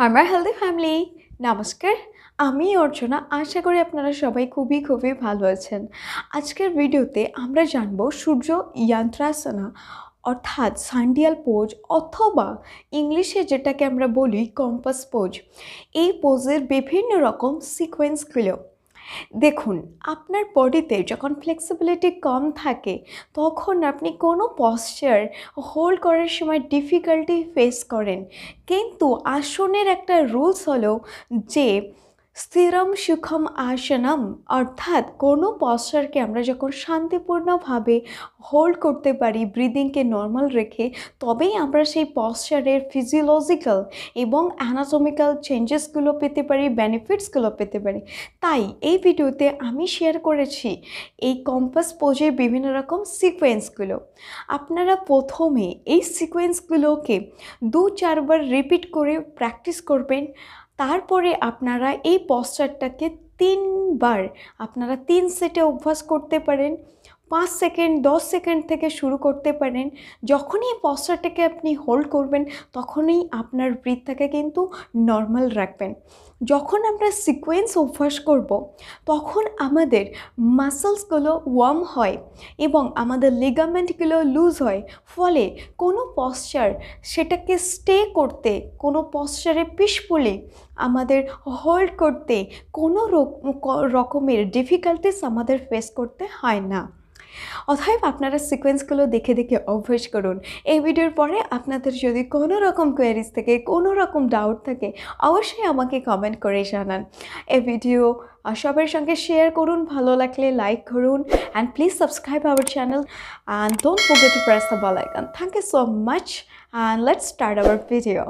আমার healthy family নমস্কার। আমি অর্চনা, আশা করি আপনারা সবাই খুবই ভালো আছেন। আজকের ভিডিওতে আমরা জানব সূর্য ইয়ান্ত্রাসনা অর্থাৎ সানডিয়াল পোজ অথবা ইংলিশে যেটাকে আমরা বলি কম্পাস পোজ। এই পোজের বিভিন্ন রকম সিকোয়েন্সগুলো দেখুন। আপনার বডিতে যখন ফ্লেক্সিবিলিটি কম থাকে তখন আপনি কোনো পশ্চার হোল্ড করার সময় ডিফিকাল্টি ফেস করেন, কিন্তু আসনের একটা রুলস হলো যে স্থিরম সুখম আসনম, অর্থাৎ কোনো পশ্চারকে আমরা যখন শান্তিপূর্ণভাবে হোল্ড করতে পারি ব্রিদিংকে নর্মাল রেখে, তবেই আমরা সেই পশ্চারের ফিজিওলজিক্যাল এবং অ্যানাটমিক্যাল চেঞ্জেসগুলো পেতে পারি, বেনিফিটসগুলো পেতে পারি। তাই এই ভিডিওতে আমি শেয়ার করেছি এই কম্পাস পোজের বিভিন্ন রকম সিকোয়েন্সগুলো। আপনারা প্রথমে এই সিকোয়েন্সগুলোকে 2-4 বার রিপিট করে প্র্যাকটিস করবেন। তারপরে আপনারা এই পশ্চারটাকে 3 বার আপনারা 3 সেটে অভ্যাস করতে পারেন। 5 সেকেন্ড 10 সেকেন্ড থেকে শুরু করতে পারেন। যখনই এই পশ্চারটাকে আপনি হোল্ড করবেন তখনই আপনার ব্রিথটাকে কিন্তু নর্মাল রাখবেন। যখন আমরা সিকোয়েন্স অভ্যাস করব তখন আমাদের মাসলসগুলো ওয়ার্ম হয় এবং আমাদের লিগামেন্টগুলো লুজ হয়, ফলে কোনো পশ্চার সেটাকে স্টে করতে, কোনো পশ্চারে পিসফুলি আমাদের হোল্ড করতে কোনো রকমের ডিফিকাল্টিস আমাদের ফেস করতে হয় না। অতএব আপনারা সিকোয়েন্সগুলো দেখে অভ্যাস করুন। এই ভিডিওর পরে আপনাদের যদি কোনো রকম কোয়েরিজ থাকে, কোনো রকম ডাউট থাকে, অবশ্যই আমাকে কমেন্ট করে জানান। এই ভিডিও সবার সঙ্গে শেয়ার করুন, ভালো লাগলে লাইক করুন, and please subscribe our channel and don't forget to press the bell icon. Thank you so much and let's start our video.